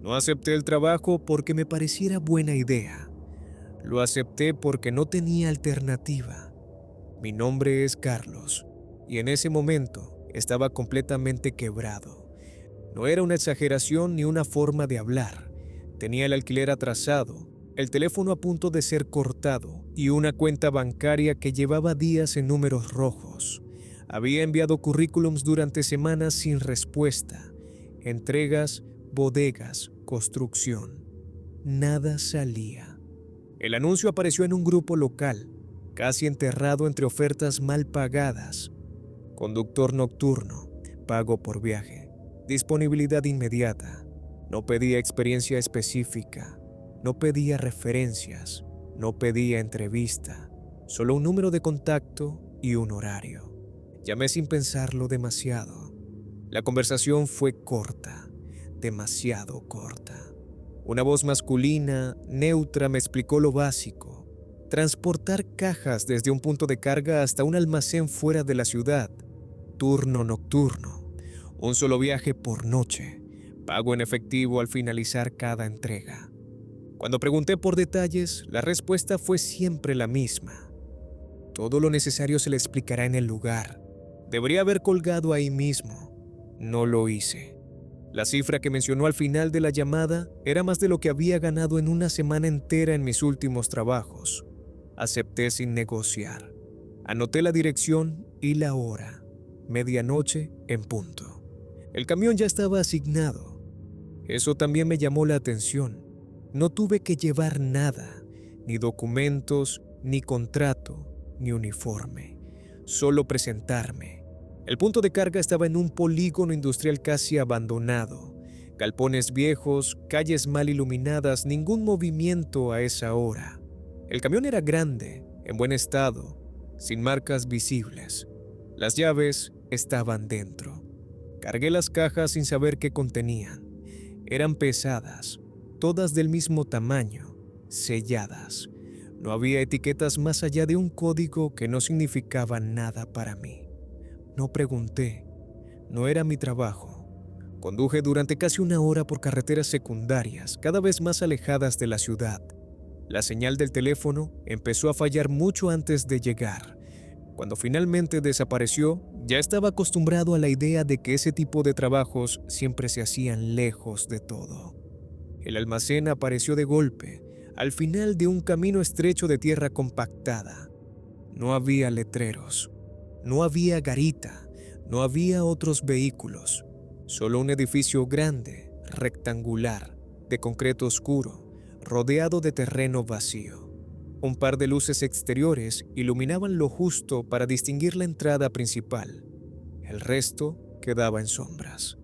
No acepté el trabajo porque me pareciera buena idea. Lo acepté porque no tenía alternativa. Mi nombre es Carlos, y en ese momento estaba completamente quebrado. No era una exageración ni una forma de hablar. Tenía el alquiler atrasado, el teléfono a punto de ser cortado y una cuenta bancaria que llevaba días en números rojos. Había enviado currículums durante semanas sin respuesta. Entregas, bodegas, construcción. Nada salía. El anuncio apareció en un grupo local, casi enterrado entre ofertas mal pagadas. Conductor nocturno, pago por viaje, disponibilidad inmediata. No pedía experiencia específica, no pedía referencias, no pedía entrevista, solo un número de contacto y un horario. Llamé sin pensarlo demasiado. La conversación fue corta, demasiado corta. Una voz masculina, neutra, me explicó lo básico: transportar cajas desde un punto de carga hasta un almacén fuera de la ciudad. Turno nocturno. Un solo viaje por noche. Pago en efectivo al finalizar cada entrega. Cuando pregunté por detalles, la respuesta fue siempre la misma: todo lo necesario se le explicará en el lugar. Debería haber colgado ahí mismo. No lo hice. La cifra que mencionó al final de la llamada era más de lo que había ganado en una semana entera en mis últimos trabajos. Acepté sin negociar. Anoté la dirección y la hora. Medianoche en punto. El camión ya estaba asignado. Eso también me llamó la atención. No tuve que llevar nada, ni documentos, ni contrato, ni uniforme. Solo presentarme. El punto de carga estaba en un polígono industrial casi abandonado. Galpones viejos, calles mal iluminadas, ningún movimiento a esa hora. El camión era grande, en buen estado, sin marcas visibles. Las llaves estaban dentro. Cargué las cajas sin saber qué contenían. Eran pesadas, todas del mismo tamaño, selladas. No había etiquetas más allá de un código que no significaba nada para mí. No pregunté. No era mi trabajo. Conduje durante casi una hora por carreteras secundarias, cada vez más alejadas de la ciudad. La señal del teléfono empezó a fallar mucho antes de llegar. Cuando finalmente desapareció, ya estaba acostumbrado a la idea de que ese tipo de trabajos siempre se hacían lejos de todo. El almacén apareció de golpe, al final de un camino estrecho de tierra compactada. No había letreros. No había garita, no había otros vehículos, solo un edificio grande, rectangular, de concreto oscuro, rodeado de terreno vacío. Un par de luces exteriores iluminaban lo justo para distinguir la entrada principal. El resto quedaba en sombras.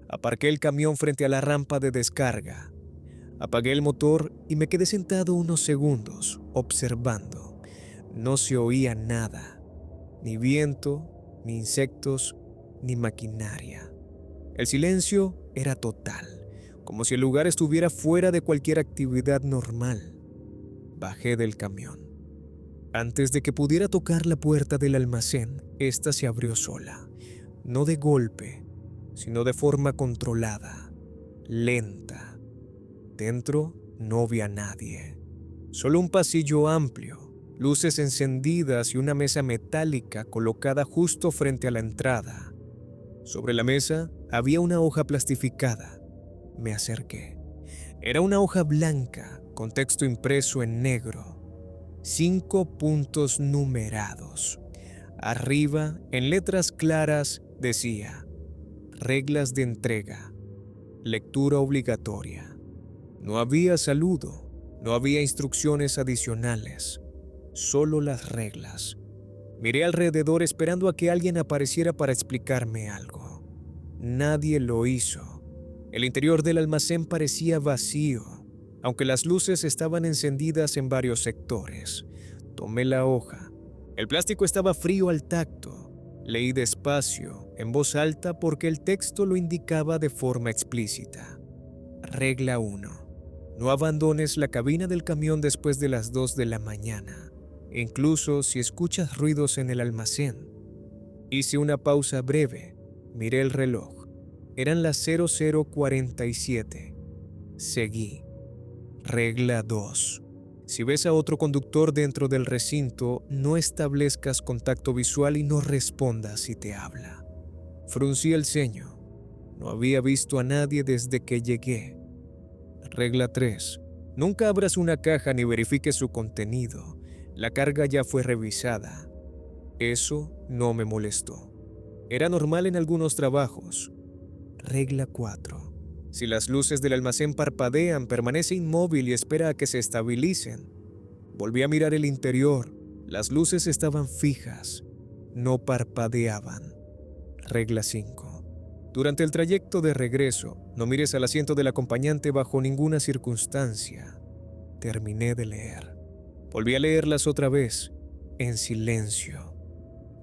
Aparqué el camión frente a la rampa de descarga. Apagué el motor y me quedé sentado unos segundos, observando. No se oía nada. Ni viento, ni insectos, ni maquinaria. El silencio era total, como si el lugar estuviera fuera de cualquier actividad normal. Bajé del camión. Antes de que pudiera tocar la puerta del almacén, esta se abrió sola. No de golpe, sino de forma controlada, lenta. Dentro no vi a nadie. Solo un pasillo amplio, luces encendidas y una mesa metálica colocada justo frente a la entrada. Sobre la mesa había una hoja plastificada. Me acerqué. Era una hoja blanca con texto impreso en negro. 5 puntos numerados. Arriba, en letras claras, decía: reglas de entrega. Lectura obligatoria. No había saludo, no había instrucciones adicionales. Solo las reglas. Miré alrededor esperando a que alguien apareciera para explicarme algo. Nadie lo hizo. El interior del almacén parecía vacío, aunque las luces estaban encendidas en varios sectores. Tomé la hoja. El plástico estaba frío al tacto. Leí despacio, en voz alta, porque el texto lo indicaba de forma explícita. Regla 1. No abandones la cabina del camión después de las 2 de la mañana. Incluso si escuchas ruidos en el almacén. Hice una pausa breve, miré el reloj. Eran las 00:47. Seguí. Regla 2. Si ves a otro conductor dentro del recinto, no establezcas contacto visual y no respondas si te habla. Fruncí el ceño. No había visto a nadie desde que llegué. Regla 3. Nunca abras una caja ni verifiques su contenido. La carga ya fue revisada. Eso no me molestó. Era normal en algunos trabajos. Regla 4. Si las luces del almacén parpadean, permanece inmóvil y espera a que se estabilicen. Volví a mirar el interior. Las luces estaban fijas. No parpadeaban. Regla 5. Durante el trayecto de regreso, no mires al asiento del acompañante bajo ninguna circunstancia. Terminé de leer. Volví a leerlas otra vez, en silencio.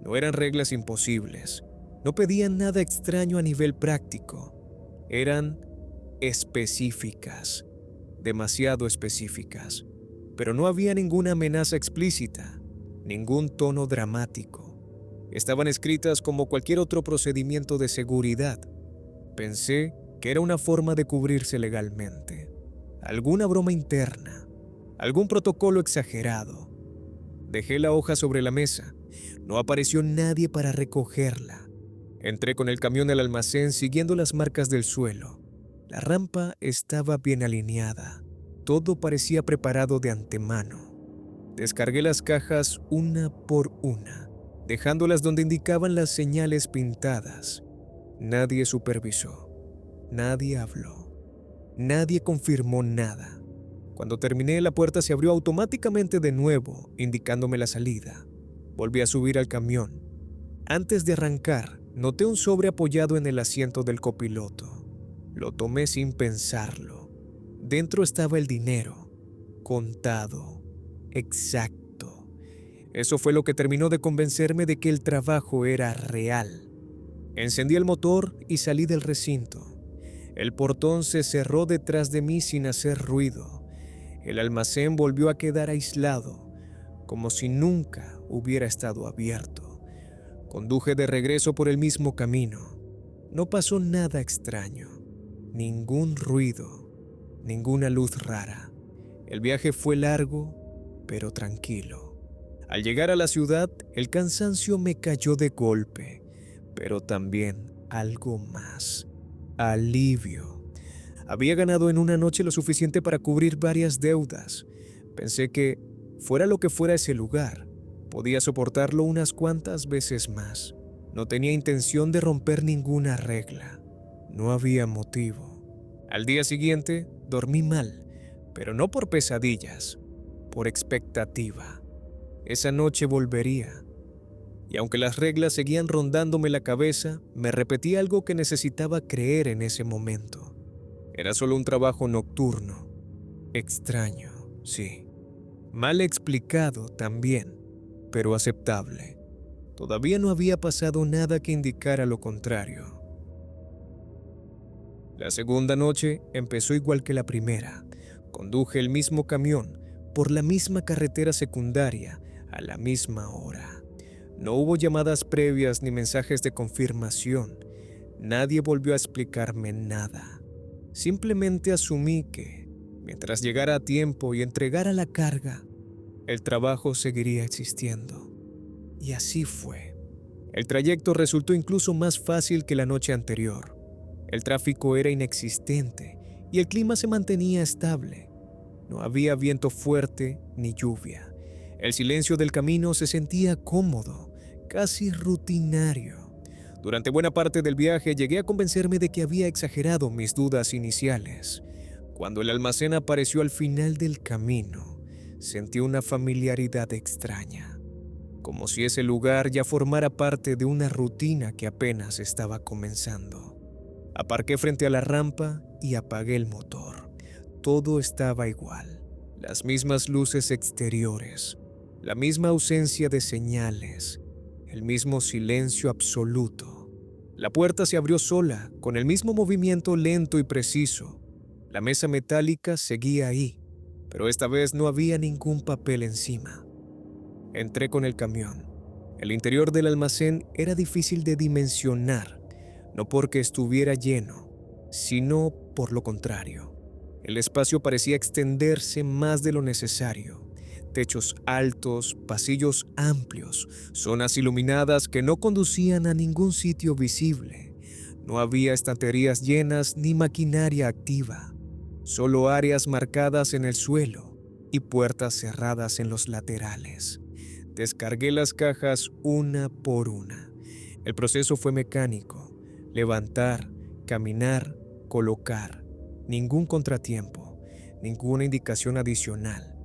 No eran reglas imposibles. No pedían nada extraño a nivel práctico. Eran específicas, demasiado específicas. Pero no había ninguna amenaza explícita, ningún tono dramático. Estaban escritas como cualquier otro procedimiento de seguridad. Pensé que era una forma de cubrirse legalmente. Alguna broma interna, algún protocolo exagerado. Dejé la hoja sobre la mesa. No apareció nadie para recogerla. Entré con el camión al almacén siguiendo las marcas del suelo. La rampa estaba bien alineada. Todo parecía preparado de antemano. Descargué las cajas una por una, dejándolas donde indicaban las señales pintadas. Nadie supervisó. Nadie habló. Nadie confirmó nada. Cuando terminé, la puerta se abrió automáticamente de nuevo, indicándome la salida. Volví a subir al camión. Antes de arrancar, noté un sobre apoyado en el asiento del copiloto. Lo tomé sin pensarlo. Dentro estaba el dinero, contado, exacto. Eso fue lo que terminó de convencerme de que el trabajo era real. Encendí el motor y salí del recinto. El portón se cerró detrás de mí sin hacer ruido. El almacén volvió a quedar aislado, como si nunca hubiera estado abierto. Conduje de regreso por el mismo camino. No pasó nada extraño, ningún ruido, ninguna luz rara. El viaje fue largo, pero tranquilo. Al llegar a la ciudad, el cansancio me cayó de golpe, pero también algo más: alivio. Había ganado en una noche lo suficiente para cubrir varias deudas. Pensé que, fuera lo que fuera ese lugar, podía soportarlo unas cuantas veces más. No tenía intención de romper ninguna regla. No había motivo. Al día siguiente, dormí mal, pero no por pesadillas, por expectativa. Esa noche volvería. Y aunque las reglas seguían rondándome la cabeza, me repetí algo que necesitaba creer en ese momento. Era solo un trabajo nocturno. Extraño, sí. Mal explicado también, pero aceptable. Todavía no había pasado nada que indicara lo contrario. La segunda noche empezó igual que la primera. Conduje el mismo camión por la misma carretera secundaria a la misma hora. No hubo llamadas previas ni mensajes de confirmación. Nadie volvió a explicarme nada. Simplemente asumí que, mientras llegara a tiempo y entregara la carga, el trabajo seguiría existiendo. Y así fue. El trayecto resultó incluso más fácil que la noche anterior. El tráfico era inexistente y el clima se mantenía estable. No había viento fuerte ni lluvia. El silencio del camino se sentía cómodo, casi rutinario. Durante buena parte del viaje llegué a convencerme de que había exagerado mis dudas iniciales. Cuando el almacén apareció al final del camino, sentí una familiaridad extraña, como si ese lugar ya formara parte de una rutina que apenas estaba comenzando. Aparqué frente a la rampa y apagué el motor. Todo estaba igual. Las mismas luces exteriores, la misma ausencia de señales, el mismo silencio absoluto. La puerta se abrió sola, con el mismo movimiento lento y preciso. La mesa metálica seguía ahí, pero esta vez no había ningún papel encima. Entré con el camión. El interior del almacén era difícil de dimensionar, no porque estuviera lleno, sino por lo contrario. El espacio parecía extenderse más de lo necesario. Techos altos, pasillos amplios, zonas iluminadas que no conducían a ningún sitio visible. No había estanterías llenas ni maquinaria activa, solo áreas marcadas en el suelo y puertas cerradas en los laterales. Descargué las cajas una por una. El proceso fue mecánico: levantar, caminar, colocar. Ningún contratiempo, ninguna indicación adicional.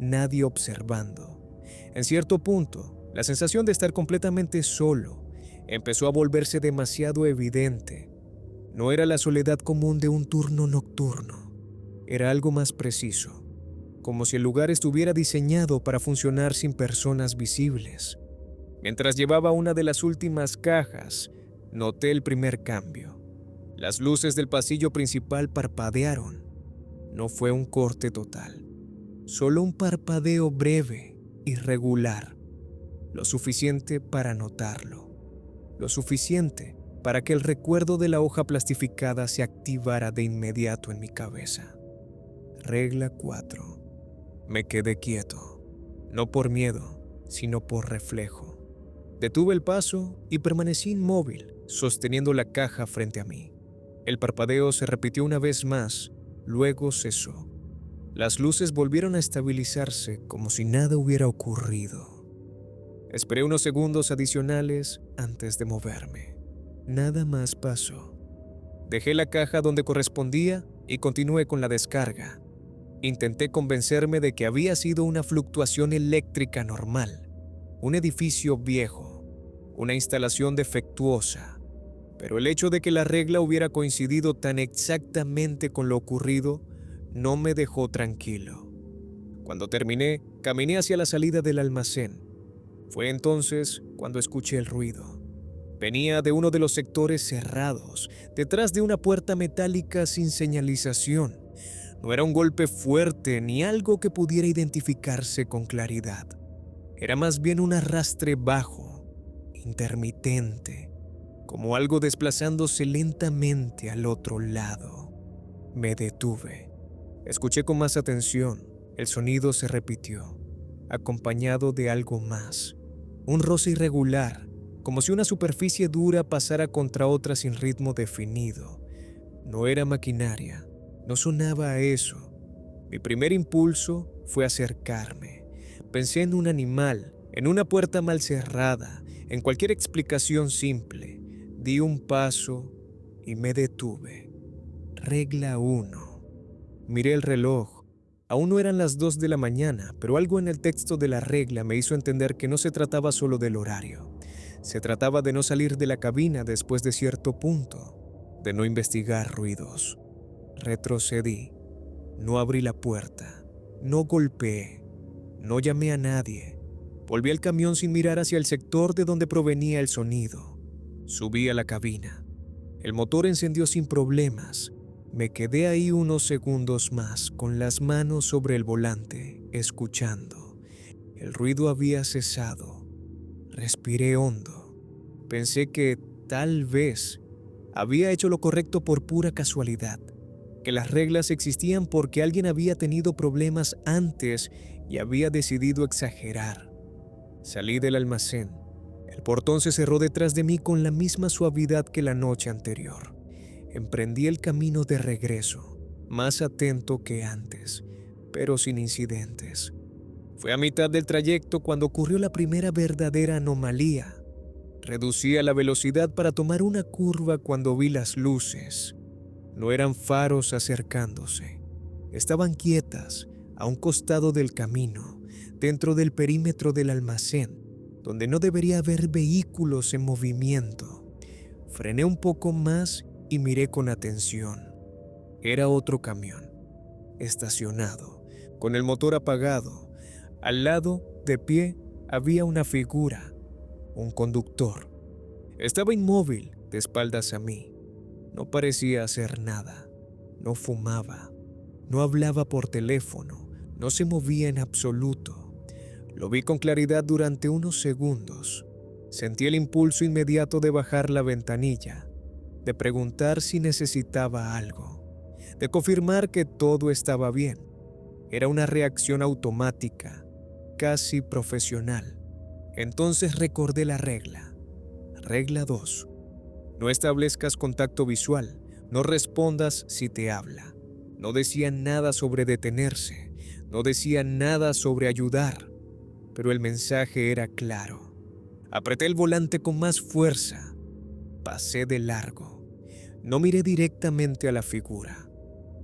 Nadie observando. En cierto punto, la sensación de estar completamente solo empezó a volverse demasiado evidente. No era la soledad común de un turno nocturno, era algo más preciso, como si el lugar estuviera diseñado para funcionar sin personas visibles. Mientras llevaba una de las últimas cajas, noté el primer cambio. Las luces del pasillo principal parpadearon. No fue un corte total, solo un parpadeo breve, irregular, lo suficiente para notarlo, lo suficiente para que el recuerdo de la hoja plastificada se activara de inmediato en mi cabeza. Regla 4. Me quedé quieto, no por miedo, sino por reflejo. Detuve el paso y permanecí inmóvil, sosteniendo la caja frente a mí. El parpadeo se repitió una vez más, luego cesó. Las luces volvieron a estabilizarse como si nada hubiera ocurrido. Esperé unos segundos adicionales antes de moverme. Nada más pasó. Dejé la caja donde correspondía y continué con la descarga. Intenté convencerme de que había sido una fluctuación eléctrica normal, un edificio viejo, una instalación defectuosa, pero el hecho de que la regla hubiera coincidido tan exactamente con lo ocurrido no me dejó tranquilo. Cuando terminé, caminé hacia la salida del almacén. Fue entonces cuando escuché el ruido. Venía de uno de los sectores cerrados, detrás de una puerta metálica sin señalización. No era un golpe fuerte ni algo que pudiera identificarse con claridad. Era más bien un arrastre bajo, intermitente, como algo desplazándose lentamente al otro lado. Me detuve. Escuché con más atención. El sonido se repitió, acompañado de algo más. Un roce irregular, como si una superficie dura pasara contra otra sin ritmo definido. No era maquinaria, no sonaba a eso. Mi primer impulso fue acercarme. Pensé en un animal, en una puerta mal cerrada, en cualquier explicación simple. Di un paso y me detuve. Regla 1. Miré el reloj. Aún no eran las 2 de la mañana, pero algo en el texto de la regla me hizo entender que no se trataba solo del horario. Se trataba de no salir de la cabina después de cierto punto, de no investigar ruidos. Retrocedí. No abrí la puerta. No golpeé. No llamé a nadie. Volví al camión sin mirar hacia el sector de donde provenía el sonido. Subí a la cabina. El motor encendió sin problemas. Me quedé ahí unos segundos más, con las manos sobre el volante, escuchando. El ruido había cesado. Respiré hondo. Pensé que, tal vez, había hecho lo correcto por pura casualidad, que las reglas existían porque alguien había tenido problemas antes y había decidido exagerar. Salí del almacén. El portón se cerró detrás de mí con la misma suavidad que la noche anterior. Emprendí el camino de regreso, más atento que antes, pero sin incidentes. Fue a mitad del trayecto cuando ocurrió la primera verdadera anomalía. Reducía la velocidad para tomar una curva cuando vi las luces. No eran faros acercándose. Estaban quietas, a un costado del camino, dentro del perímetro del almacén, donde no debería haber vehículos en movimiento. Frené un poco más y miré con atención. Era otro camión, estacionado, con el motor apagado. Al lado, de pie, había una figura, un conductor. Estaba inmóvil, de espaldas a mí. No parecía hacer nada. No fumaba. No hablaba por teléfono. No se movía en absoluto. Lo vi con claridad durante unos segundos. Sentí el impulso inmediato de bajar la ventanilla, de preguntar si necesitaba algo. de confirmar que todo estaba bien. Era una reacción automática, casi profesional. Entonces recordé la regla. Regla 2. No establezcas contacto visual, no respondas si te habla. No decía nada sobre detenerse, no decía nada sobre ayudar, pero el mensaje era claro. Apreté el volante con más fuerza, pasé de largo. No miré directamente a la figura,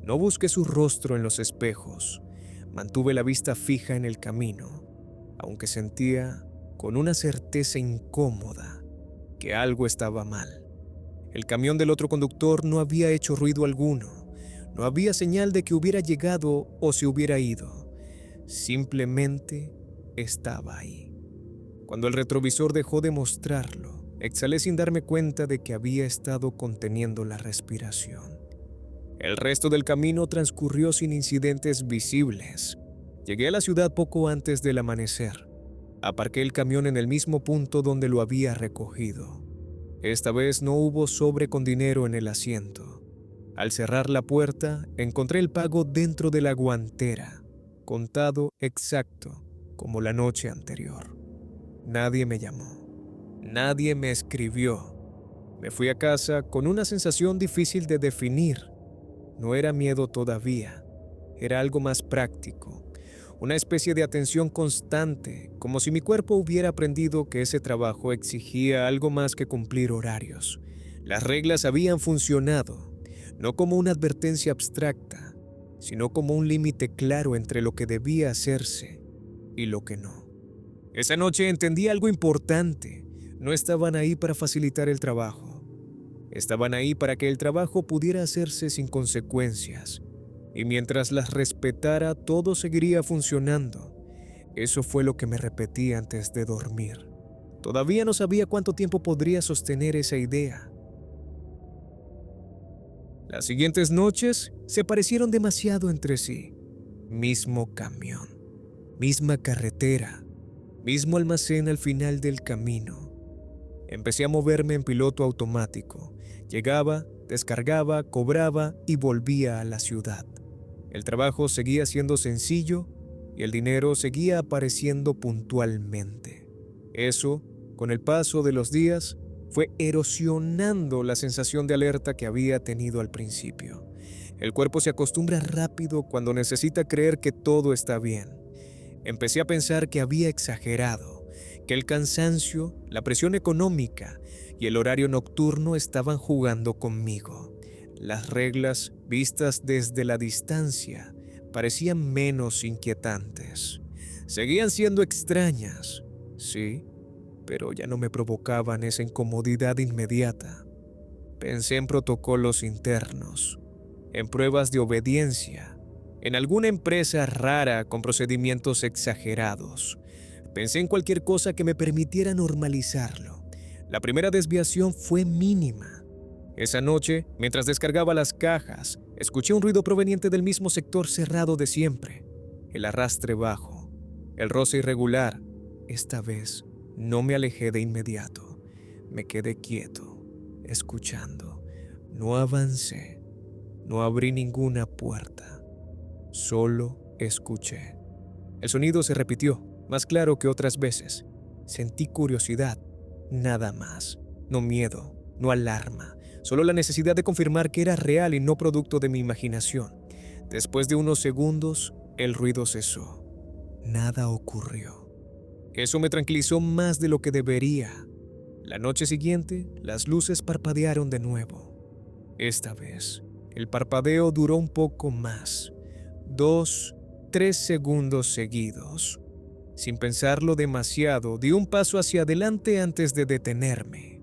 no busqué su rostro en los espejos, mantuve la vista fija en el camino, aunque sentía con una certeza incómoda que algo estaba mal. El camión del otro conductor no había hecho ruido alguno, no había señal de que hubiera llegado o se hubiera ido, simplemente estaba ahí. Cuando el retrovisor dejó de mostrarlo, exhalé sin darme cuenta de que había estado conteniendo la respiración. El resto del camino transcurrió sin incidentes visibles. Llegué a la ciudad poco antes del amanecer. Aparqué el camión en el mismo punto donde lo había recogido. Esta vez no hubo sobre con dinero en el asiento. Al cerrar la puerta, encontré el pago dentro de la guantera, contado exacto como la noche anterior. Nadie me llamó. Nadie me escribió. Me fui a casa con una sensación difícil de definir. No era miedo todavía. Era algo más práctico. Una especie de atención constante, como si mi cuerpo hubiera aprendido que ese trabajo exigía algo más que cumplir horarios. Las reglas habían funcionado, no como una advertencia abstracta, sino como un límite claro entre lo que debía hacerse y lo que no. Esa noche entendí algo importante. No estaban ahí para facilitar el trabajo. Estaban ahí para que el trabajo pudiera hacerse sin consecuencias. Y mientras las respetara, todo seguiría funcionando. Eso fue lo que me repetí antes de dormir. Todavía no sabía cuánto tiempo podría sostener esa idea. Las siguientes noches se parecieron demasiado entre sí. Mismo camión, misma carretera, mismo almacén al final del camino. Empecé a moverme en piloto automático. Llegaba, descargaba, cobraba y volvía a la ciudad. El trabajo seguía siendo sencillo y el dinero seguía apareciendo puntualmente. Eso, con el paso de los días, fue erosionando la sensación de alerta que había tenido al principio. El cuerpo se acostumbra rápido cuando necesita creer que todo está bien. Empecé a pensar que había exagerado, que el cansancio, la presión económica y el horario nocturno estaban jugando conmigo. Las reglas, vistas desde la distancia, parecían menos inquietantes. Seguían siendo extrañas, sí, pero ya no me provocaban esa incomodidad inmediata. Pensé en protocolos internos, en pruebas de obediencia, en alguna empresa rara con procedimientos exagerados. Pensé en cualquier cosa que me permitiera normalizarlo. La primera desviación fue mínima. Esa noche, mientras descargaba las cajas, escuché un ruido proveniente del mismo sector cerrado de siempre. El arrastre bajo, el roce irregular. Esta vez no me alejé de inmediato. Me quedé quieto, escuchando. No avancé, no abrí ninguna puerta. Solo escuché. El sonido se repitió, más claro que otras veces. Sentí curiosidad, nada más. No miedo, no alarma, solo la necesidad de confirmar que era real y no producto de mi imaginación. Después de unos segundos, el ruido cesó. Nada ocurrió. Eso me tranquilizó más de lo que debería. La noche siguiente, las luces parpadearon de nuevo. Esta vez, el parpadeo duró un poco más. 2, 3 segundos seguidos. Sin pensarlo demasiado, di un paso hacia adelante antes de detenerme.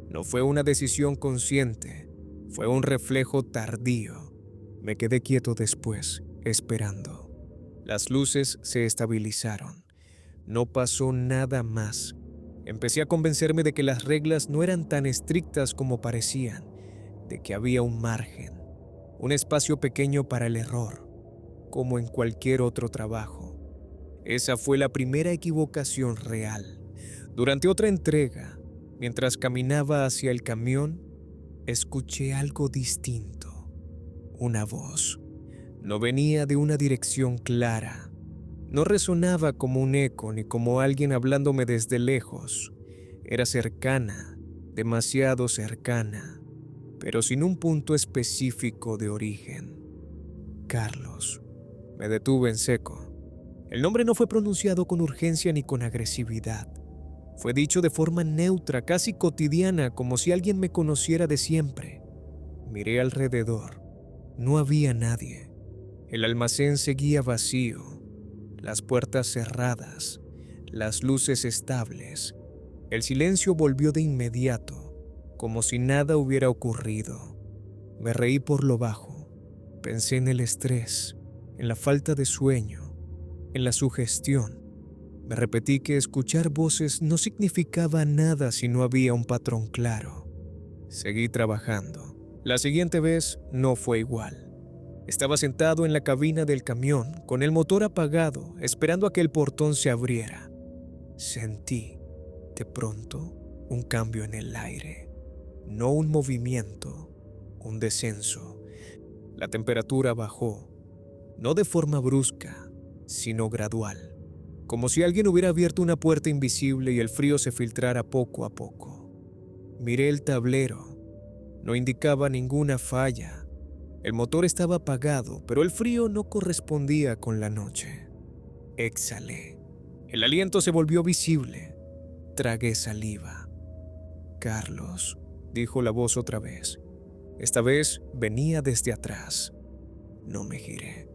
No fue una decisión consciente, fue un reflejo tardío. Me quedé quieto después, esperando. Las luces se estabilizaron. No pasó nada más. Empecé a convencerme de que las reglas no eran tan estrictas como parecían, de que había un margen, un espacio pequeño para el error, como en cualquier otro trabajo. Esa fue la primera equivocación real. Durante otra entrega, mientras caminaba hacia el camión, escuché algo distinto. una voz. No venía de una dirección clara. No resonaba como un eco ni como alguien hablándome desde lejos. Era cercana, demasiado cercana, pero sin un punto específico de origen. Carlos. Me detuve en seco. El nombre no fue pronunciado con urgencia ni con agresividad. Fue dicho de forma neutra, casi cotidiana, como si alguien me conociera de siempre. Miré alrededor. No había nadie. El almacén seguía vacío, las puertas cerradas, las luces estables. El silencio volvió de inmediato, como si nada hubiera ocurrido. Me reí por lo bajo. Pensé en el estrés, en la falta de sueño, en la sugestión. Me repetí que escuchar voces no significaba nada si no había un patrón claro. Seguí trabajando. La siguiente vez no fue igual. Estaba sentado en la cabina del camión, con el motor apagado, esperando a que el portón se abriera. Sentí, de pronto, un cambio en el aire. No un movimiento, un descenso. La temperatura bajó, no de forma brusca, sino gradual, como si alguien hubiera abierto una puerta invisible y el frío se filtrara poco a poco. Miré el tablero. No indicaba ninguna falla. El motor estaba apagado, pero el frío no correspondía con la noche. Exhalé. El aliento se volvió visible. Tragué saliva. Carlos, dijo la voz otra vez. Esta vez venía desde atrás. No me giré.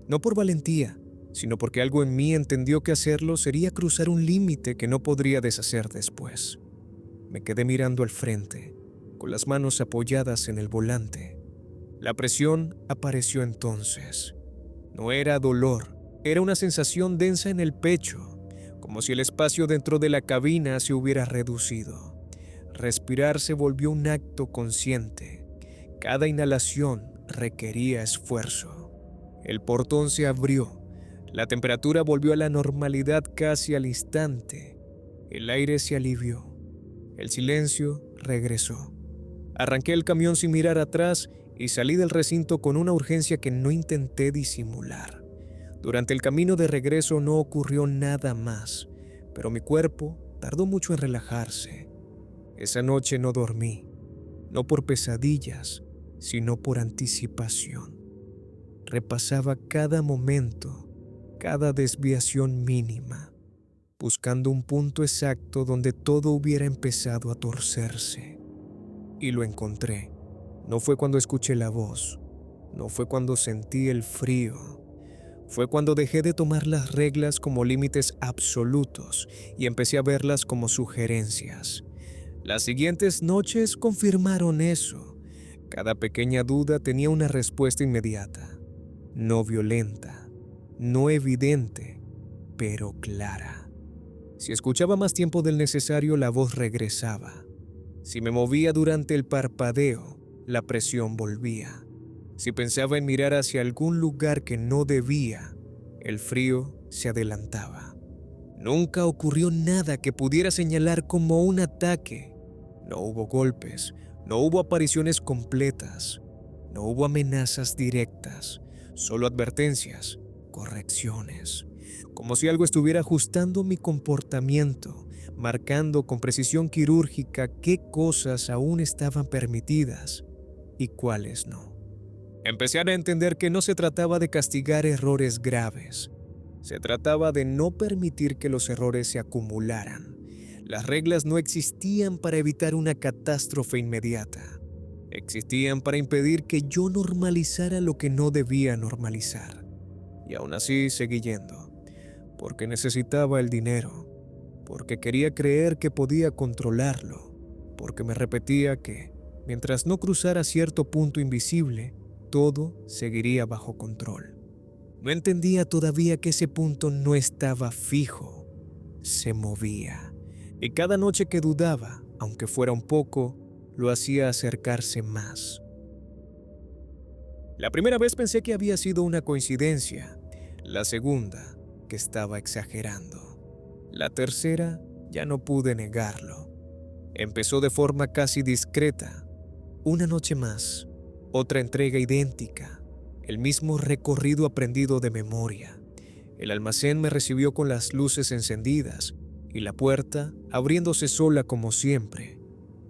No por valentía, sino porque algo en mí entendió que hacerlo sería cruzar un límite que no podría deshacer después. Me quedé mirando al frente, con las manos apoyadas en el volante. La presión apareció entonces. No era dolor, era una sensación densa en el pecho, como si el espacio dentro de la cabina se hubiera reducido. Respirar se volvió un acto consciente. Cada inhalación requería esfuerzo. El portón se abrió. La temperatura volvió a la normalidad casi al instante. El aire se alivió. El silencio regresó. Arranqué el camión sin mirar atrás y salí del recinto con una urgencia que no intenté disimular. Durante el camino de regreso no ocurrió nada más, pero mi cuerpo tardó mucho en relajarse. Esa noche no dormí, no por pesadillas, sino por anticipación. Repasaba cada momento, cada desviación mínima, buscando un punto exacto donde todo hubiera empezado a torcerse. Y lo encontré. No fue cuando escuché la voz, no fue cuando sentí el frío, fue cuando dejé de tomar las reglas como límites absolutos y empecé a verlas como sugerencias. Las siguientes noches confirmaron eso. Cada pequeña duda tenía una respuesta inmediata, no violenta, no evidente, pero clara. Si escuchaba más tiempo del necesario, la voz regresaba. Si me movía durante el parpadeo, la presión volvía. Si pensaba en mirar hacia algún lugar que no debía, el frío se adelantaba. Nunca ocurrió nada que pudiera señalar como un ataque. No hubo golpes, no hubo apariciones completas, no hubo amenazas directas, solo advertencias, correcciones. Como si algo estuviera ajustando mi comportamiento, marcando con precisión quirúrgica qué cosas aún estaban permitidas y cuáles no. Empecé a entender que no se trataba de castigar errores graves. Se trataba de no permitir que los errores se acumularan. Las reglas no existían para evitar una catástrofe inmediata. Existían para impedir que yo normalizara lo que no debía normalizar. Y aún así seguí yendo, porque necesitaba el dinero, porque quería creer que podía controlarlo, porque me repetía que, mientras no cruzara cierto punto invisible, todo seguiría bajo control. No entendía todavía que ese punto no estaba fijo, se movía. Y cada noche que dudaba, aunque fuera un poco, lo hacía acercarse más. La primera vez pensé que había sido una coincidencia. La segunda, que estaba exagerando. La tercera, ya no pude negarlo. Empezó de forma casi discreta. Una noche más, Otra entrega idéntica, el mismo recorrido aprendido de memoria. El almacén me recibió con las luces encendidas y la puerta abriéndose sola como siempre.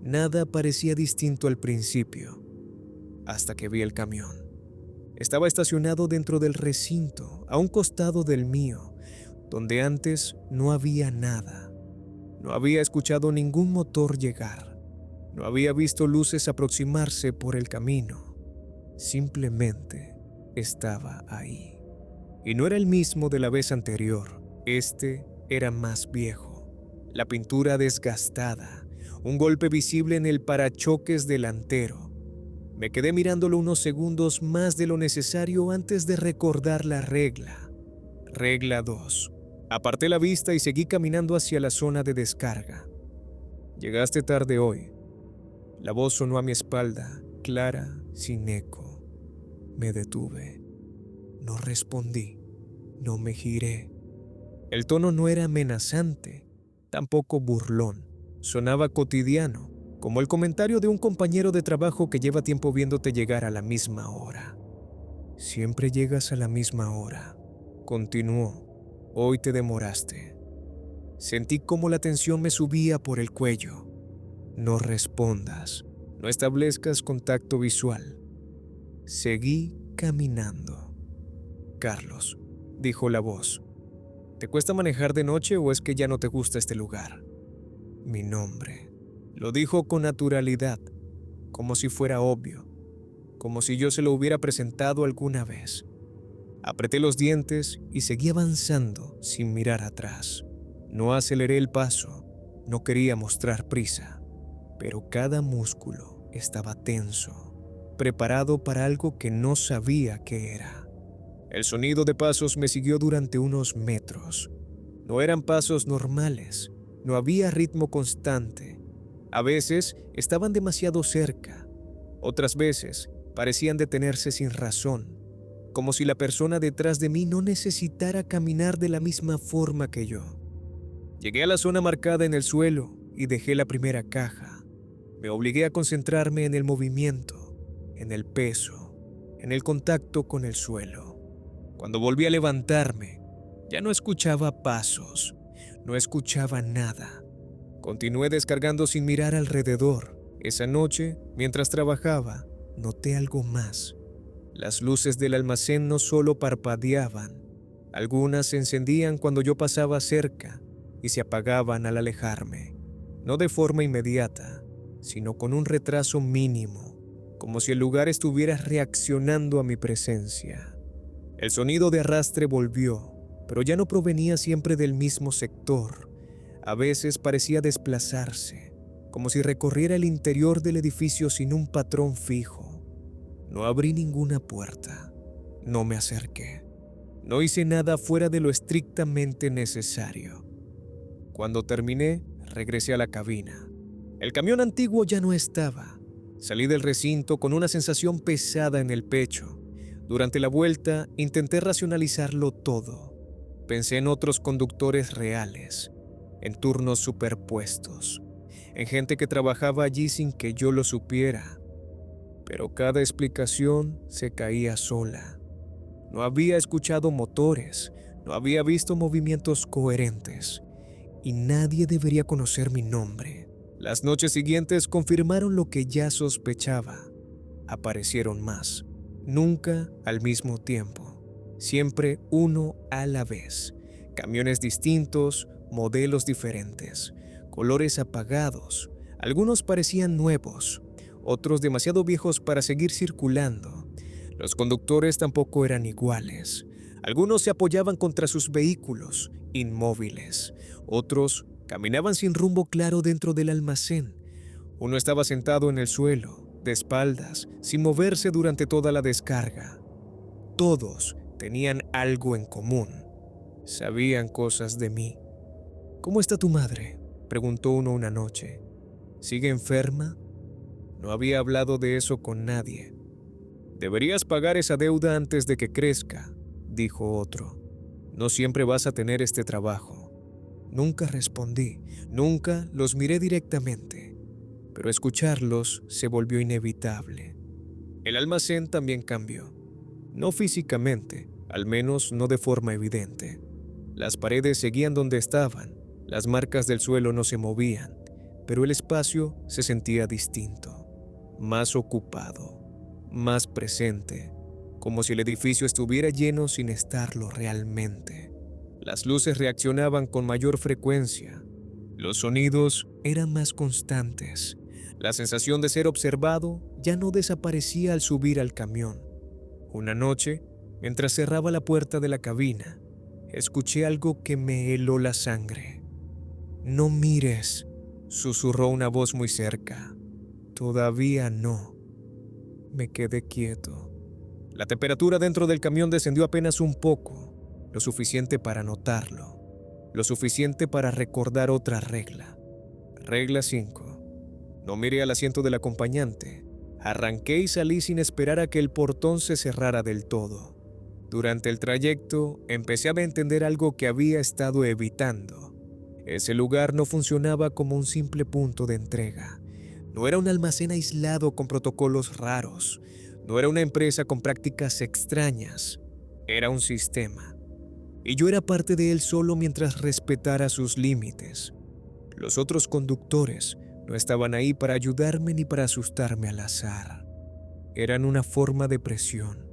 Nada parecía distinto al principio, hasta que vi el camión. Estaba estacionado dentro del recinto, a un costado del mío, donde antes no había nada. No había escuchado ningún motor llegar. No había visto luces aproximarse por el camino. Simplemente estaba ahí. Y no era el mismo de la vez anterior. Este era más viejo. La pintura desgastada, un golpe visible en el parachoques delantero. Me quedé mirándolo unos segundos más de lo necesario antes de recordar la regla. Regla 2. Aparté la vista y seguí caminando hacia la zona de descarga. Llegaste tarde hoy. La voz sonó a mi espalda, clara, sin eco. Me detuve. No respondí. No me giré. El tono no era amenazante, tampoco burlón. Sonaba cotidiano, como el comentario de un compañero de trabajo que lleva tiempo viéndote llegar a la misma hora. Siempre llegas a la misma hora. Continuó. Hoy te demoraste. Sentí cómo la tensión me subía por el cuello. No respondas. No establezcas contacto visual. Seguí caminando. Carlos, dijo la voz. ¿Te cuesta manejar de noche o es que ya no te gusta este lugar? Mi nombre. Lo dijo con naturalidad, como si fuera obvio, como si yo se lo hubiera presentado alguna vez. Apreté los dientes y seguí avanzando sin mirar atrás. No aceleré el paso, no quería mostrar prisa, pero cada músculo estaba tenso, preparado para algo que no sabía qué era. El sonido de pasos me siguió durante unos metros. No eran pasos normales, no había ritmo constante. A veces estaban demasiado cerca, otras veces parecían detenerse sin razón, como si la persona detrás de mí no necesitara caminar de la misma forma que yo. Llegué a la zona marcada en el suelo y dejé la primera caja. Me obligué a concentrarme en el movimiento, en el peso, en el contacto con el suelo. Cuando volví a levantarme, ya no escuchaba pasos, no escuchaba nada. Continué descargando sin mirar alrededor. Esa noche, mientras trabajaba, noté algo más. Las luces del almacén no solo parpadeaban, algunas se encendían cuando yo pasaba cerca y se apagaban al alejarme. No de forma inmediata, sino con un retraso mínimo, como si el lugar estuviera reaccionando a mi presencia. El sonido de arrastre volvió, pero ya no provenía siempre del mismo sector. A veces parecía desplazarse, como si recorriera el interior del edificio sin un patrón fijo. No abrí ninguna puerta, no me acerqué, no hice nada fuera de lo estrictamente necesario. Cuando terminé, regresé a la cabina. El camión antiguo ya no estaba. Salí del recinto con una sensación pesada en el pecho. Durante la vuelta, intenté racionalizarlo todo. Pensé en otros conductores reales, en turnos superpuestos, en gente que trabajaba allí sin que yo lo supiera. Pero cada explicación se caía sola. No había escuchado motores, no había visto movimientos coherentes, y nadie debería conocer mi nombre. Las noches siguientes confirmaron lo que ya sospechaba. Aparecieron más, nunca al mismo tiempo, siempre uno a la vez. Camiones distintos, modelos diferentes, colores apagados. Algunos parecían nuevos, otros demasiado viejos para seguir circulando. Los conductores tampoco eran iguales. Algunos se apoyaban contra sus vehículos, inmóviles. Otros caminaban sin rumbo claro dentro del almacén. Uno estaba sentado en el suelo, de espaldas, sin moverse durante toda la descarga. Todos tenían algo en común. Sabían cosas de mí. ¿Cómo está tu madre?, preguntó uno una noche. ¿Sigue enferma? No había hablado de eso con nadie. Deberías pagar esa deuda antes de que crezca, dijo otro. No siempre vas a tener este trabajo. Nunca respondí, nunca los miré directamente, pero escucharlos se volvió inevitable. El almacén también cambió. No físicamente, al menos no de forma evidente. Las paredes seguían donde estaban, las marcas del suelo no se movían, pero el espacio se sentía distinto, más ocupado, más presente, como si el edificio estuviera lleno sin estarlo realmente. Las luces reaccionaban con mayor frecuencia, los sonidos eran más constantes, la sensación de ser observado ya no desaparecía al subir al camión. Una noche, mientras cerraba la puerta de la cabina, escuché algo que me heló la sangre. «No mires», susurró una voz muy cerca. «Todavía no». Me quedé quieto. La temperatura dentro del camión descendió apenas un poco, lo suficiente para notarlo, lo suficiente para recordar otra regla. Regla 5. No miré al asiento del acompañante. Arranqué y salí sin esperar a que el portón se cerrara del todo. Durante el trayecto, empecé a entender algo que había estado evitando. Ese lugar no funcionaba como un simple punto de entrega. No era un almacén aislado con protocolos raros. No era una empresa con prácticas extrañas. Era un sistema. Y yo era parte de él solo mientras respetara sus límites. Los otros conductores no estaban ahí para ayudarme ni para asustarme al azar. Eran una forma de presión,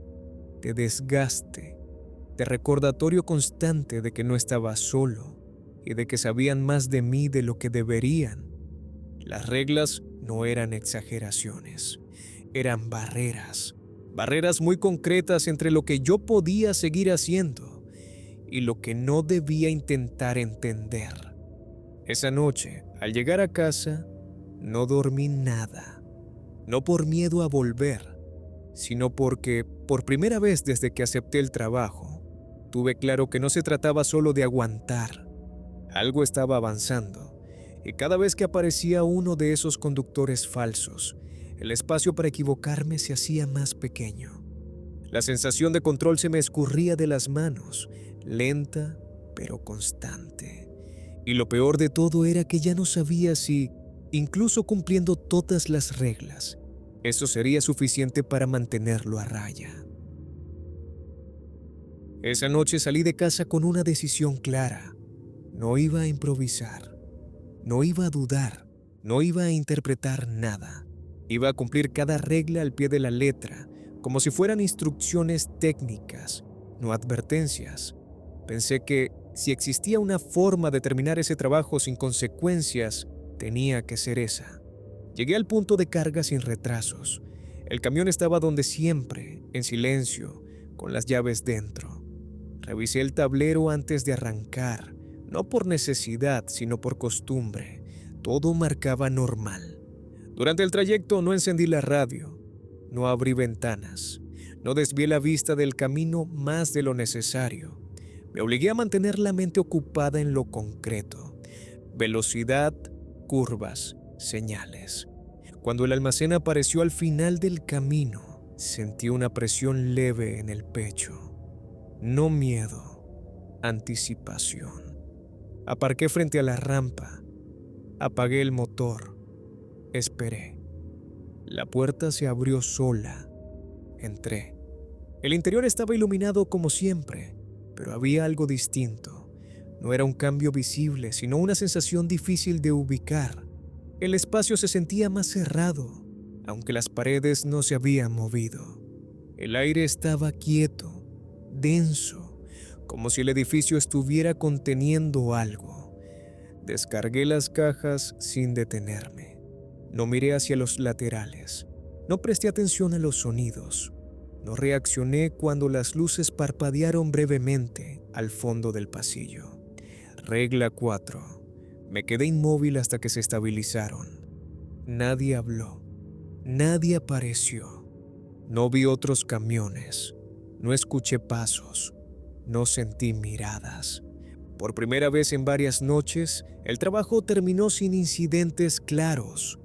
de desgaste, de recordatorio constante de que no estaba solo y de que sabían más de mí de lo que deberían. Las reglas no eran exageraciones, eran barreras, barreras muy concretas entre lo que yo podía seguir haciendo y lo que no debía intentar entender. Esa noche, al llegar a casa, no dormí nada, no por miedo a volver, sino porque, por primera vez desde que acepté el trabajo, tuve claro que no se trataba solo de aguantar. Algo estaba avanzando, y cada vez que aparecía uno de esos conductores falsos, el espacio para equivocarme se hacía más pequeño. La sensación de control se me escurría de las manos, lenta pero constante. Y lo peor de todo era que ya no sabía si, incluso cumpliendo todas las reglas, eso sería suficiente para mantenerlo a raya. Esa noche salí de casa con una decisión clara. No iba a improvisar, no iba a dudar, no iba a interpretar nada. Iba a cumplir cada regla al pie de la letra, como si fueran instrucciones técnicas, no advertencias. Pensé que si existía una forma de terminar ese trabajo sin consecuencias, tenía que ser esa. Llegué al punto de carga sin retrasos. El camión estaba donde siempre, en silencio, con las llaves dentro. Revisé el tablero antes de arrancar, no por necesidad, sino por costumbre. Todo marcaba normal. Durante el trayecto no encendí la radio, no abrí ventanas, no desvié la vista del camino más de lo necesario. Me obligué a mantener la mente ocupada en lo concreto. Velocidad, curvas, señales. Cuando el almacén apareció al final del camino, sentí una presión leve en el pecho. No miedo, anticipación. Aparqué frente a la rampa, apagué el motor, esperé. La puerta se abrió sola. Entré. El interior estaba iluminado como siempre, pero había algo distinto. No era un cambio visible, sino una sensación difícil de ubicar. El espacio se sentía más cerrado, aunque las paredes no se habían movido. El aire estaba quieto, denso, como si el edificio estuviera conteniendo algo. Descargué las cajas sin detenerme. No miré hacia los laterales. No presté atención a los sonidos. No reaccioné cuando las luces parpadearon brevemente al fondo del pasillo. Regla 4. Me quedé inmóvil hasta que se estabilizaron. Nadie habló. Nadie apareció. No vi otros camiones. No escuché pasos. No sentí miradas. Por primera vez en varias noches, el trabajo terminó sin incidentes claros.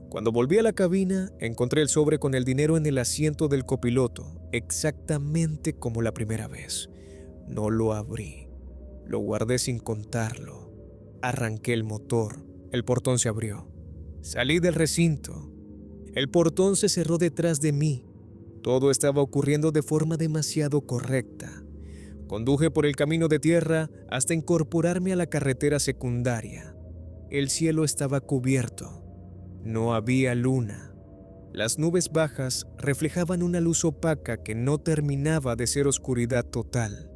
Cuando volví a la cabina, encontré el sobre con el dinero en el asiento del copiloto, exactamente como la primera vez. No lo abrí. Lo guardé sin contarlo. Arranqué el motor. El portón se abrió. Salí del recinto. El portón se cerró detrás de mí. Todo estaba ocurriendo de forma demasiado correcta. Conduje por el camino de tierra hasta incorporarme a la carretera secundaria. El cielo estaba cubierto. No había luna. Las nubes bajas reflejaban una luz opaca que no terminaba de ser oscuridad total.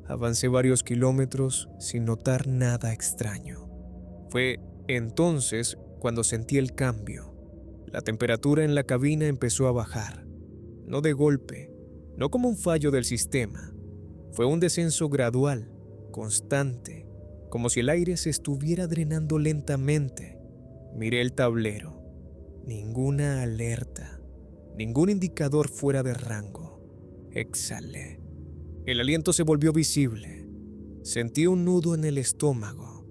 Avancé varios kilómetros sin notar nada extraño. Fue entonces cuando sentí el cambio. La temperatura en la cabina empezó a bajar. No de golpe, no como un fallo del sistema. Fue un descenso gradual, constante, como si el aire se estuviera drenando lentamente. Miré el tablero. Ninguna alerta, ningún indicador fuera de rango. Exhalé. El aliento se volvió visible. Sentí un nudo en el estómago.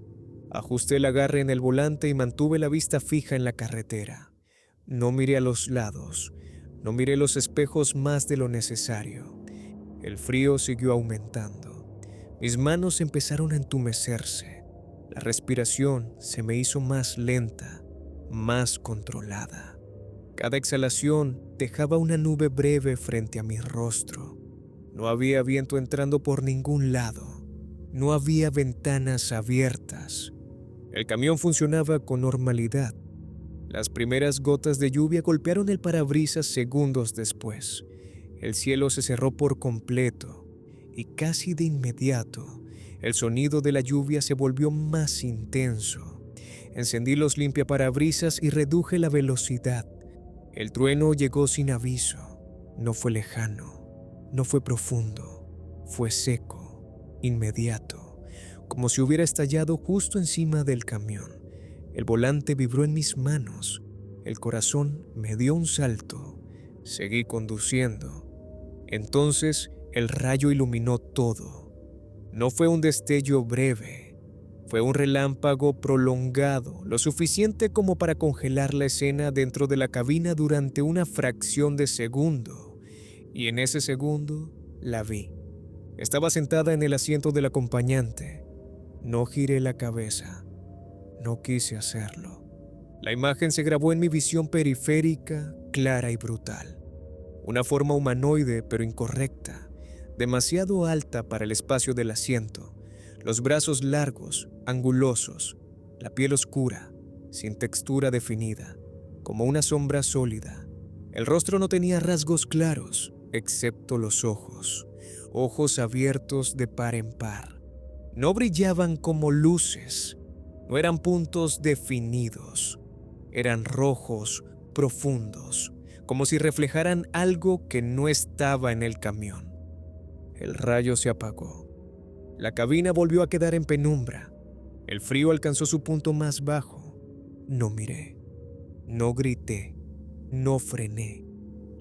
Ajusté el agarre en el volante y mantuve la vista fija en la carretera. No miré a los lados, no miré los espejos más de lo necesario. El frío siguió aumentando. Mis manos empezaron a entumecerse. La respiración se me hizo más lenta, más controlada. Cada exhalación dejaba una nube breve frente a mi rostro. No había viento entrando por ningún lado. No había ventanas abiertas. El camión funcionaba con normalidad. Las primeras gotas de lluvia golpearon el parabrisas segundos después. El cielo se cerró por completo y casi de inmediato el sonido de la lluvia se volvió más intenso. Encendí los limpiaparabrisas y reduje la velocidad. El trueno llegó sin aviso. No fue lejano, no fue profundo, fue seco, inmediato, como si hubiera estallado justo encima del camión. El volante vibró en mis manos. El corazón me dio un salto. Seguí conduciendo. Entonces el rayo iluminó todo. No fue un destello breve. Fue un relámpago prolongado, lo suficiente como para congelar la escena dentro de la cabina durante una fracción de segundo. Y en ese segundo la vi. Estaba sentada en el asiento del acompañante. No giré la cabeza. No quise hacerlo. La imagen se grabó en mi visión periférica, clara y brutal. Una forma humanoide pero incorrecta, demasiado alta para el espacio del asiento, los brazos largos, angulosos, la piel oscura, sin textura definida, como una sombra sólida. El rostro no tenía rasgos claros, excepto los ojos, ojos abiertos de par en par. No brillaban como luces, no eran puntos definidos, eran rojos profundos, como si reflejaran algo que no estaba en el camión. El rayo se apagó. La cabina volvió a quedar en penumbra. El frío alcanzó su punto más bajo. No miré, no grité, no frené.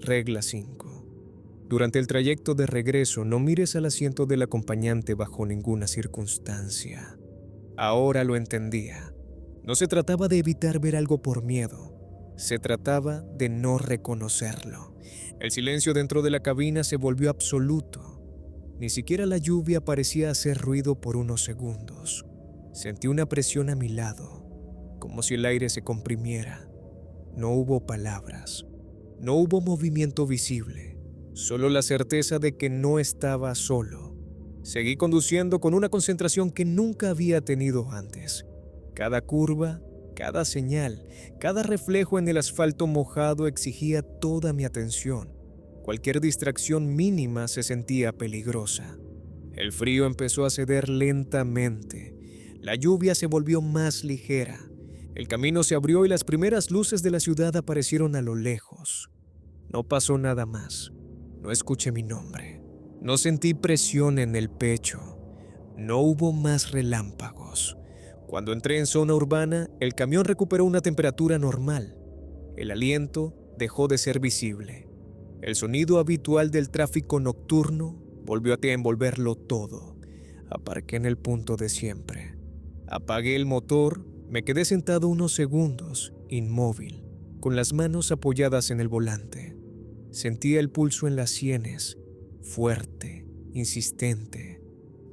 Regla 5. Durante el trayecto de regreso, no mires al asiento del acompañante bajo ninguna circunstancia. Ahora lo entendía. No se trataba de evitar ver algo por miedo. Se trataba de no reconocerlo. El silencio dentro de la cabina se volvió absoluto. Ni siquiera la lluvia parecía hacer ruido por unos segundos. Sentí una presión a mi lado, como si el aire se comprimiera. No hubo palabras. No hubo movimiento visible. Solo la certeza de que no estaba solo. Seguí conduciendo con una concentración que nunca había tenido antes. Cada curva, cada señal, cada reflejo en el asfalto mojado exigía toda mi atención. Cualquier distracción mínima se sentía peligrosa. El frío empezó a ceder lentamente. La lluvia se volvió más ligera. El camino se abrió y las primeras luces de la ciudad aparecieron a lo lejos. No pasó nada más. No escuché mi nombre. No sentí presión en el pecho. No hubo más relámpagos. Cuando entré en zona urbana, el camión recuperó una temperatura normal. El aliento dejó de ser visible. El sonido habitual del tráfico nocturno volvió a envolverlo todo. Aparqué en el punto de siempre. Apagué el motor, me quedé sentado unos segundos, inmóvil, con las manos apoyadas en el volante. Sentía el pulso en las sienes, fuerte, insistente.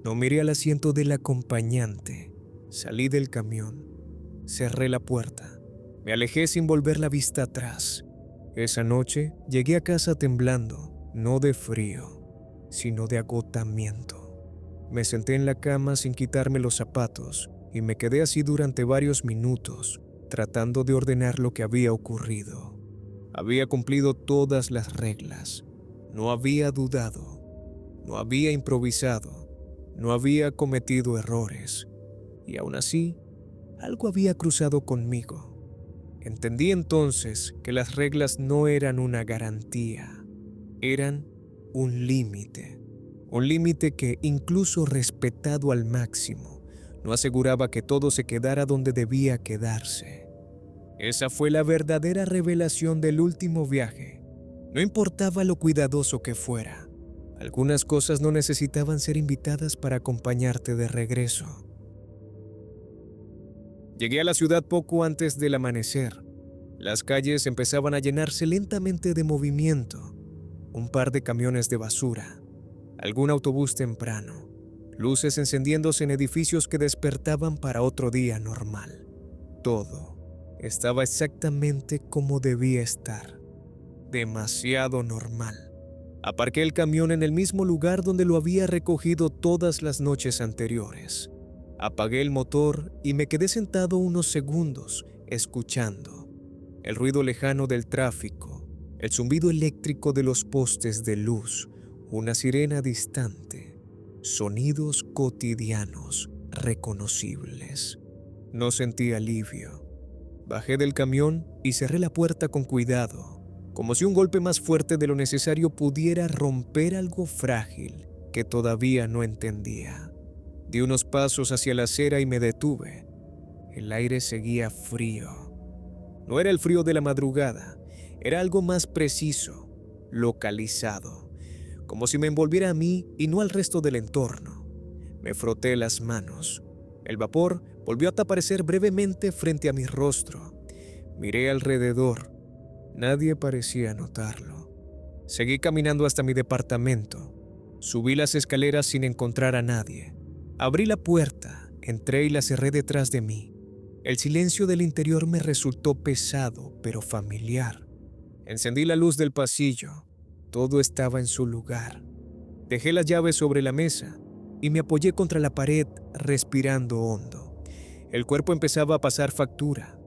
No miré al asiento del acompañante. Salí del camión. Cerré la puerta. Me alejé sin volver la vista atrás. Esa noche llegué a casa temblando, no de frío, sino de agotamiento. Me senté en la cama sin quitarme los zapatos y me quedé así durante varios minutos, tratando de ordenar lo que había ocurrido. Había cumplido todas las reglas, no había dudado, no había improvisado, no había cometido errores, y aún así, algo había cruzado conmigo. Entendí entonces que las reglas no eran una garantía, eran un límite. Un límite que, incluso respetado al máximo, no aseguraba que todo se quedara donde debía quedarse. Esa fue la verdadera revelación del último viaje. No importaba lo cuidadoso que fuera, algunas cosas no necesitaban ser invitadas para acompañarte de regreso. Llegué a la ciudad poco antes del amanecer. Las calles empezaban a llenarse lentamente de movimiento. Un par de camiones de basura, algún autobús temprano, luces encendiéndose en edificios que despertaban para otro día normal. Todo estaba exactamente como debía estar. Demasiado normal. Aparqué el camión en el mismo lugar donde lo había recogido todas las noches anteriores. Apagué el motor y me quedé sentado unos segundos, escuchando el ruido lejano del tráfico, el zumbido eléctrico de los postes de luz, una sirena distante, sonidos cotidianos, reconocibles. No sentí alivio. Bajé del camión y cerré la puerta con cuidado, como si un golpe más fuerte de lo necesario pudiera romper algo frágil que todavía no entendía. Di unos pasos hacia la acera y me detuve. El aire seguía frío. No era el frío de la madrugada, era algo más preciso, localizado, como si me envolviera a mí y no al resto del entorno. Me froté las manos. El vapor volvió a aparecer brevemente frente a mi rostro. Miré alrededor. Nadie parecía notarlo. Seguí caminando hasta mi departamento. Subí las escaleras sin encontrar a nadie. Abrí la puerta, entré y la cerré detrás de mí. El silencio del interior me resultó pesado, pero familiar. Encendí la luz del pasillo. Todo estaba en su lugar. Dejé las llaves sobre la mesa y me apoyé contra la pared, respirando hondo. El cuerpo empezaba a pasar factura.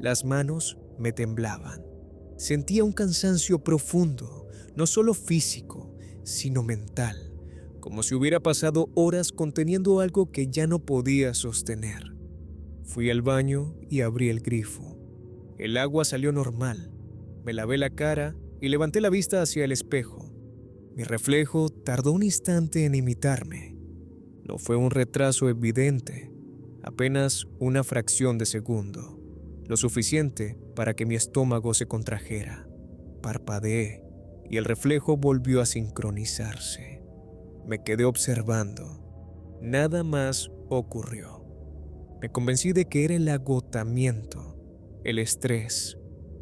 Las manos me temblaban. Sentía un cansancio profundo, no solo físico, sino mental, como si hubiera pasado horas conteniendo algo que ya no podía sostener. Fui al baño y abrí el grifo. El agua salió normal. Me lavé la cara y levanté la vista hacia el espejo. Mi reflejo tardó un instante en imitarme. No fue un retraso evidente, apenas una fracción de segundo, lo suficiente para que mi estómago se contrajera. Parpadeé y el reflejo volvió a sincronizarse. Me quedé observando. Nada más ocurrió. Me convencí de que era el agotamiento, el estrés,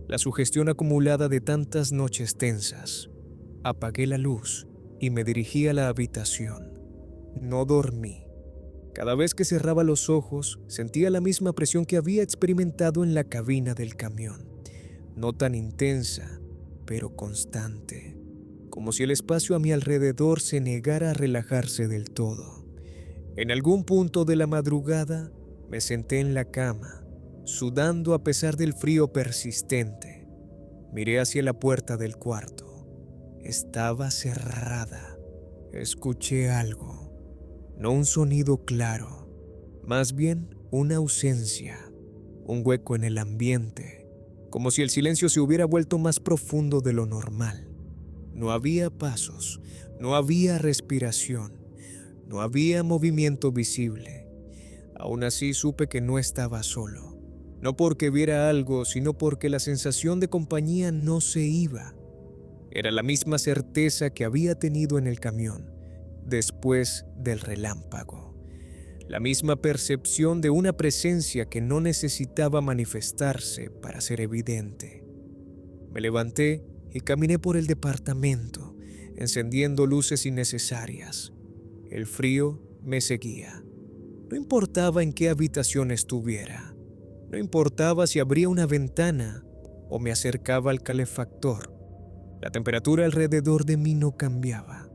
la sugestión acumulada de tantas noches tensas. Apagué la luz y me dirigí a la habitación. No dormí. Cada vez que cerraba los ojos, sentía la misma presión que había experimentado en la cabina del camión. No tan intensa, pero constante, como si el espacio a mi alrededor se negara a relajarse del todo. En algún punto de la madrugada, me senté en la cama, sudando a pesar del frío persistente. Miré hacia la puerta del cuarto. Estaba cerrada. Escuché algo. No un sonido claro, más bien una ausencia, un hueco en el ambiente, como si el silencio se hubiera vuelto más profundo de lo normal. No había pasos, no había respiración, no había movimiento visible. Aún así supe que no estaba solo, no porque viera algo, sino porque la sensación de compañía no se iba. Era la misma certeza que había tenido en el camión después del relámpago. La misma percepción de una presencia que no necesitaba manifestarse para ser evidente. Me levanté y caminé por el departamento, encendiendo luces innecesarias. El frío me seguía. No importaba en qué habitación estuviera. No importaba si abría una ventana o me acercaba al calefactor. La temperatura alrededor de mí no cambiaba.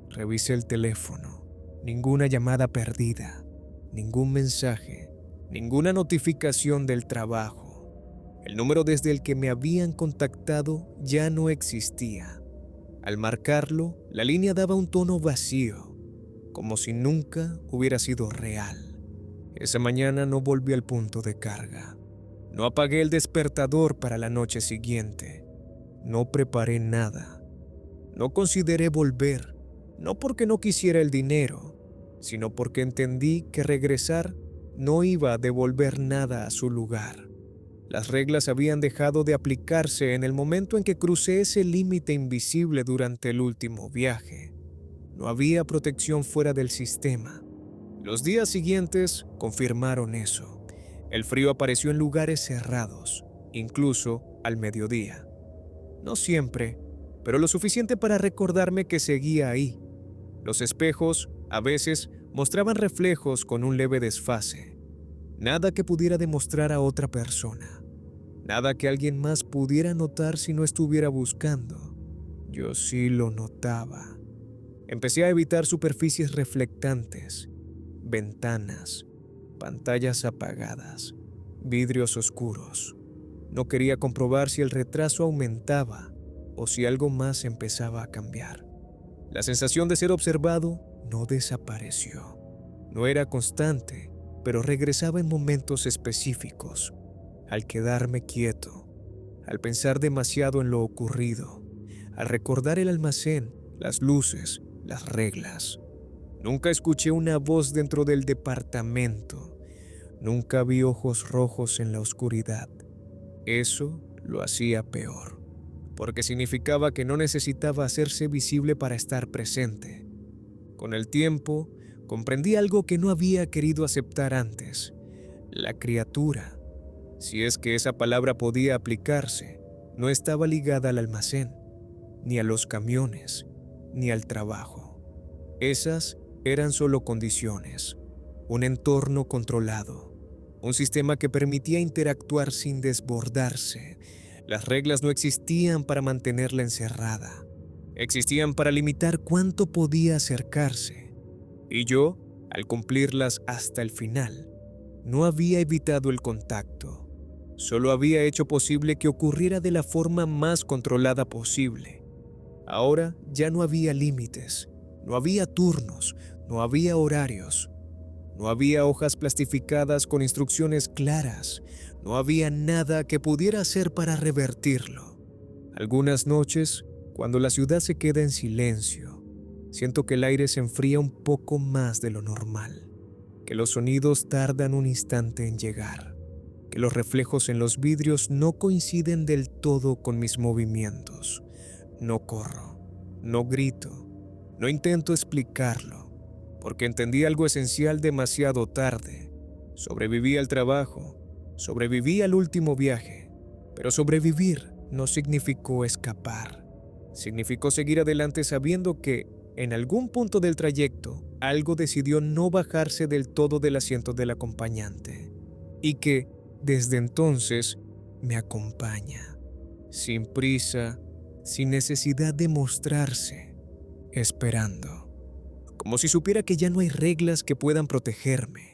Revisé el teléfono. Ninguna llamada perdida, ningún mensaje, ninguna notificación del trabajo. El número desde el que me habían contactado ya no existía. Al marcarlo, la línea daba un tono vacío, como si nunca hubiera sido real. Esa mañana no volví al punto de carga. No apagué el despertador para la noche siguiente. No preparé nada. No consideré volver, no porque no quisiera el dinero, sino porque entendí que regresar no iba a devolver nada a su lugar. Las reglas habían dejado de aplicarse en el momento en que crucé ese límite invisible durante el último viaje. No había protección fuera del sistema. Los días siguientes confirmaron eso. El frío apareció en lugares cerrados, incluso al mediodía. No siempre, pero lo suficiente para recordarme que seguía ahí. Los espejos, a veces, mostraban reflejos con un leve desfase. Nada que pudiera demostrar a otra persona. Nada que alguien más pudiera notar si no estuviera buscando. Yo sí lo notaba. Empecé a evitar superficies reflectantes, ventanas, pantallas apagadas, vidrios oscuros. No quería comprobar si el retraso aumentaba o si algo más empezaba a cambiar. La sensación de ser observado no desapareció. No era constante, pero regresaba en momentos específicos, al quedarme quieto, al pensar demasiado en lo ocurrido, al recordar el almacén, las luces, las reglas. Nunca escuché una voz dentro del departamento. Nunca vi ojos rojos en la oscuridad. Eso lo hacía peor, porque significaba que no necesitaba hacerse visible para estar presente. Con el tiempo, comprendí algo que no había querido aceptar antes. La criatura, si es que esa palabra podía aplicarse, no estaba ligada al almacén, ni a los camiones, ni al trabajo. Esas eran solo condiciones, un entorno controlado, un sistema que permitía interactuar sin desbordarse. Las reglas no existían para mantenerla encerrada. Existían para limitar cuánto podía acercarse. Y yo, al cumplirlas hasta el final, no había evitado el contacto. Solo había hecho posible que ocurriera de la forma más controlada posible. Ahora ya no había límites, no había turnos, no había horarios. No había hojas plastificadas con instrucciones claras. No había nada que pudiera hacer para revertirlo. Algunas noches, cuando la ciudad se queda en silencio, siento que el aire se enfría un poco más de lo normal, que los sonidos tardan un instante en llegar, que los reflejos en los vidrios no coinciden del todo con mis movimientos. No corro, no grito, no intento explicarlo, porque entendí algo esencial demasiado tarde. Sobreviví al trabajo, sobreviví al último viaje, pero sobrevivir no significó escapar. Significó seguir adelante sabiendo que, en algún punto del trayecto, algo decidió no bajarse del todo del asiento del acompañante, y que, desde entonces, me acompaña, sin prisa, sin necesidad de mostrarse, esperando. Como si supiera que ya no hay reglas que puedan protegerme,